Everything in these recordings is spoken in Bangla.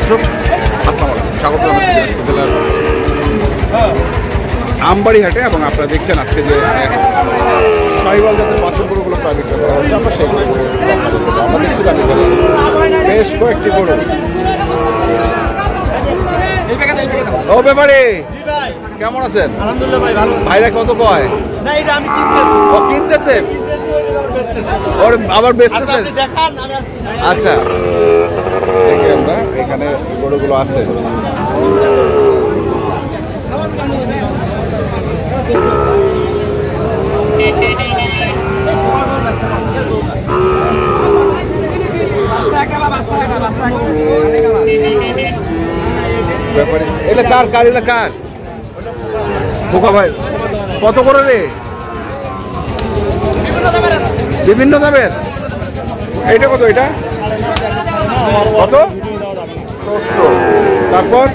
দর্শক আসসালামু আলাইকুম, স্বাগত জানাচ্ছি দিনাজপুর জেলার আমবাড়ি হাটে। এবং আপনারা দেখছেন আজকে যে শাহিওয়াল জাতের বাছুর গরুগুলো প্রাইভেট করা হচ্ছে, আমরা সেই গরুগুলো আমরা দেখছিলাম এখানে বেশ কয়েকটি গরু। ও ব্যাপারে কেমন আছেন? আলহামদুলিল্লাহ ভাই, ভালো। ভাইরা কত কয়? না, এটা আমি কিনতেছি। ও কিনতেছে, ওর আবার বেচতেছেন? দেখান। আচ্ছা, দেখি আমরা এখানে গরুগুলো আছে। ব্যাপারে এটা কার কার এটা কার খোকা ভাই? কত করে রে? বিভিন্ন দামের। এইটা কত? এটা কত? 70। তারপর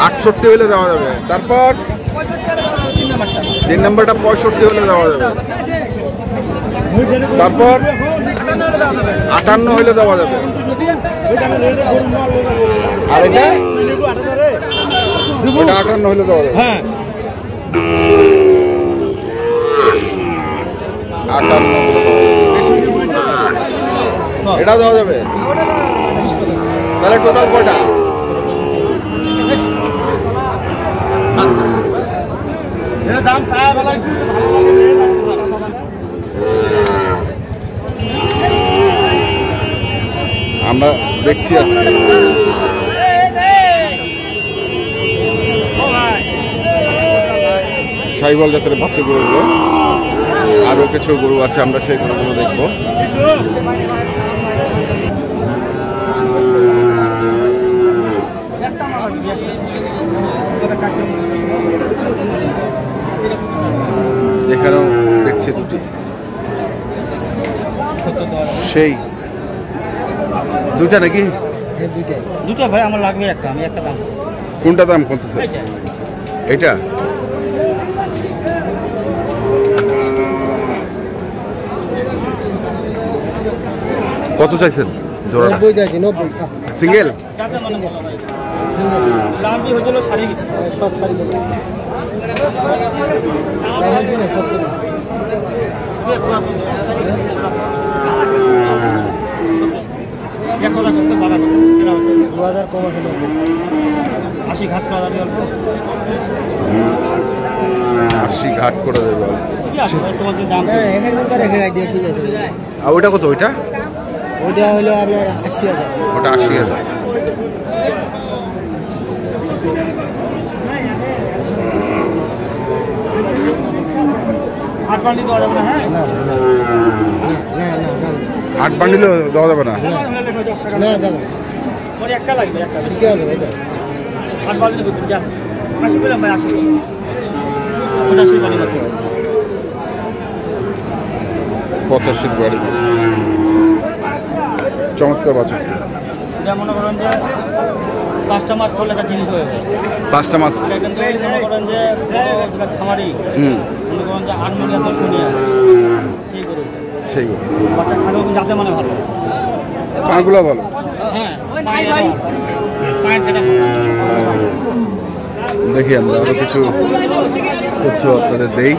68 হলে দেওয়া যাবে। তারপর 3 নম্বরটা 65 হলে দেওয়া যাবে। তারপর 58 হলে দেওয়া যাবে। আর এটা 58 হলে দেওয়া যাবে। হ্যাঁ, 58 এটা দেওয়া যাবে। তাহলে টোটাল কয়টা? দাম চায় ভালো। আমরা দেখছি আজকে শাহিওয়াল জাতের বাছুর গরুগুলো, আরো কিছু গরু আছে, আমরা সেই গরুগুলো দেখবো। এখানেও দেখছি দুটি, সেই দুটা নাকি? দুটো ভাই আমার লাগবে একটা, আমি একটা দাম। কোনটা দাম কমতেছে? এটা কত চাইছেন জোড়াটা? 90 চাইছি। 90 সিঙ্গেল? দাম কি হয়েছিল? শাড়ি গেছে সব শাড়ি কম আছে। 80 ঘাট করা যাবে অল্প। 80 ঘাট করে দেবে। ঠিক আছে। আর ওইটা কত? ওইটা ওইটা হলো আপনার 80,000। ওটা 80,000। হাট বান্ডিল দেওয়া যাবে না? হ্যাঁ, আট বান্ডিলও দেওয়া যাবে না? না যাবে। ওর একটা লাগবে, একটা ঠিক আছে ভাই। হাট বান্ডিল করতে যা 80 বললাম ভাই, 80 85 বান্ডিল আছে। 85 গাড়ি। চমৎকার বাছুর। এটা মনে করেন যে 5টা মাস করলে একটা জিনিস হয়ে যায়। 5টা মাস এটা কিন্তু মনে করেন যে খামারি মনে করেন যে 8 মিনিট 10 মিনিট সেই করে সেই গরু। বাচ্চা খাবেও কিন্তু যাতে মানে ভালো। পাগুলো ভালো। হ্যাঁ, পায়ের কেটে দেখি আমরা আরো কিছু তথ্য আপনাদের দেই।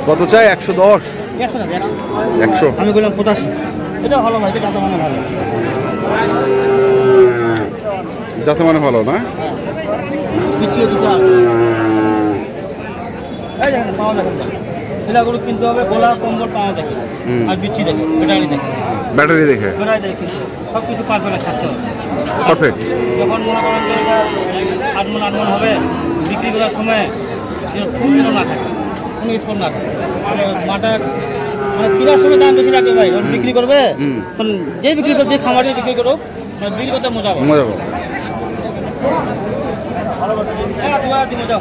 কত চাই? 110? 100। আমি বললাম 85। এটা ভালো ভাই, এটা যাতে মানে ভালো। যাতে মানে ভালো না? বিচ্ছিও দুটো এই দেখেন পাওয়া দেখেন, এগুলো কিনতে হবে গোলা কম্বল পাওয়া দেখে আর বিচ্ছি দেখে, ব্যাটারি দেখে। ব্যাটারি দেখে? ব্যাটারি দেখে সব কিছু পারফেক্ট থাকতে হবে। পারফেক্ট। যখন মনে করেন যে 8 মণ হবে বিক্রি করার সময় খুব যেন না থাকে, কোনো স্পট না থাকে, মানে মাটা মানে কেনার সময় দাম বেশি লাগবে ভাই, যখন বিক্রি করবে তখন যে বিক্রি করবে, যে খামারে বিক্রি করুক বিক্রি করতে মজা পাবে। মজা পাবে। হ্যাঁ, 2 দিনে যাও।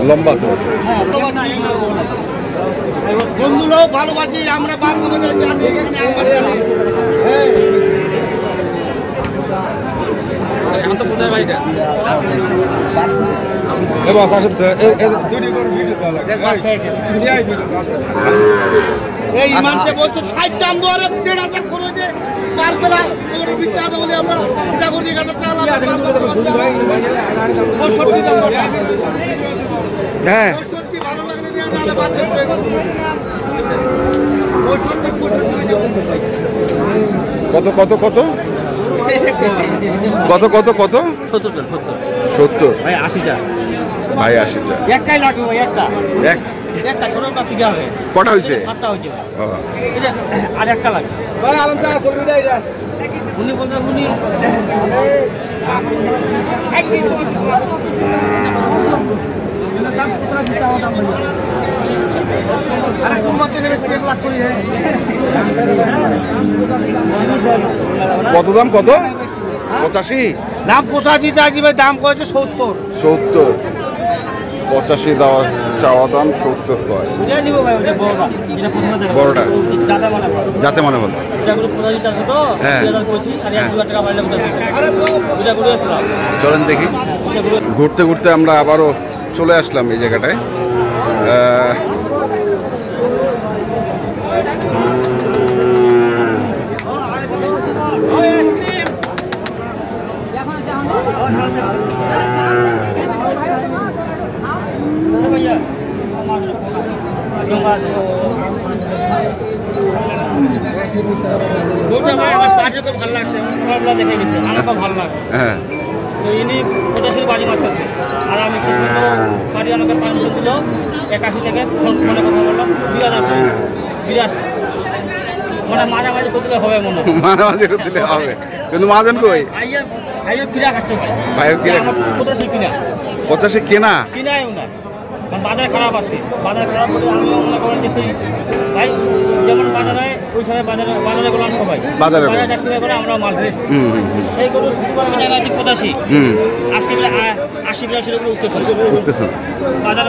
লম্বা আছে অবশ্য। বন্ধুরাও ভালোবাসি আমরা এখন তো কোথায় বাড়িটা এই মানুষে বলতো 60 দাম দরে 1,500 খরচে পাল পেলা ওর বিক্রি আছে বলে আমরা এটা করি কথা চালা 65 দাম বলে হ্যাঁ 65 ভালো লাগলে নিয়ে নালে বাদ করে 65 কত কত কত কত কত কত 70 ভাই 80 টাকা ভাই 80 চা একটাই লাগবে ভাই একটা একটা ছোটটা পিঠা হবে কটা হয়েছে 7টা হয়েছে ও, এটা আর একটা লাগবে ভাই আলম চা সরবি না এটা উনি বলতে উনি কত দাম কত 85 দাম 85 চাইছি ভাই দাম কয়েছে 70 70 85 দেওয়া চাওয়া দাম 70 কয় বুঝে নিব ভাই ওটা বড়টা যেটা প্রথমে দেখো বড়টা। দাদা মানে যাতে মনে হলো এটা গুলো 85 টাকা তো হ্যাঁ। 2000 কইছি আর 1-2 টাকা বাড়লে বুঝা আরে এটা গুলো আসলাম চলেন দেখি এটা গুলো ঘুরতে ঘুরতে আমরা আবারও চলে আসলাম এই জায়গাটায় भैया দুটো ভাই আমার পার্টি খুব ভালো লাগছে সবগুলো দেখে গেছে আমার খুব ভালো লাগছে হ্যাঁ তো ইনি 85 বাড়ি মারতেছে আর আমি শেষ পর্যন্ত বাড়ি আমাকে পারমিশন দিল 81 থেকে ফোনে কথা বললাম 2000 করে 82 মানে মাঝামাঝি করতে হবে মনে হয় মাঝে দিলে হবে কিন্তু মাঝেন কই আইয়া আইয়া কিনা খাচ্ছে ভাই ভাইও কিনা 85 কিনা 85 কেনা কিনাই না বাজার খারাপ আসছে বাজার খারাপ বলে আমি মনে করেন দেখি ভাই যেমন বাজারে ওই সময় বাজারে গেলাম সবাই বাজারে সময় করে আমরা মাল ধরি সেই গরু শুক্রবার আমি জানি 85 আজকে বলে 80-82 উপরে উঠতেছে বাজার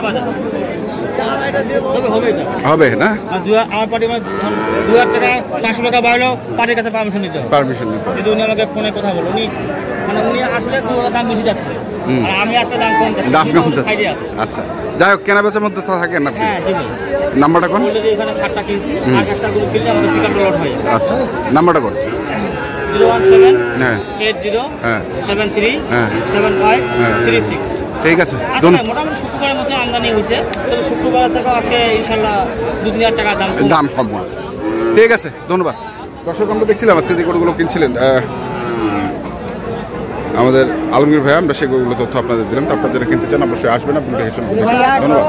তবে হবে এটা হবে না আর আমার পার্টি মানে 2,000 টাকা 500 টাকা বাড়লেও পার্টির কাছে পারমিশন নিতে হবে পারমিশন যদি উনি আমাকে ফোনে কথা বলো উনি আসলে পুরো দাম বেশি যাচ্ছে আর আমি আসলে দাম কম যাচ্ছে দাম কম যাচ্ছে আচ্ছা যাই হোক কেনা বেচার মধ্যে তো থাকেন আপনি হ্যাঁ জি ভাই নাম্বারটা কোন বললে যে এখানে 60টা কিনছি আর 60টা গুলো কিনলে আমাদের পিকআপ লোড হয়ে যায় আচ্ছা নাম্বারটা কোন 017 হ্যাঁ 80 হ্যাঁ 73 হ্যাঁ 75 36 ঠিক আছে আচ্ছা মোটামুটি শুক্রবারের মধ্যে আমদানি হয়েছে তবে শুক্রবার থেকে আজকে ইনশাল্লাহ 2-3 টাকা দাম দাম কম আছে ঠিক আছে ধন্যবাদ দর্শক আমরা দেখছিলাম আজকে যে গরুগুলো কিনছিলেন আমাদের আলমগীর ভাই আমরা সেই গরুগুলো তথ্য আপনাদের দিলাম তো আপনারা যারা কিনতে চান অবশ্যই আসবেন আপনি দেখে শুনবেন ধন্যবাদ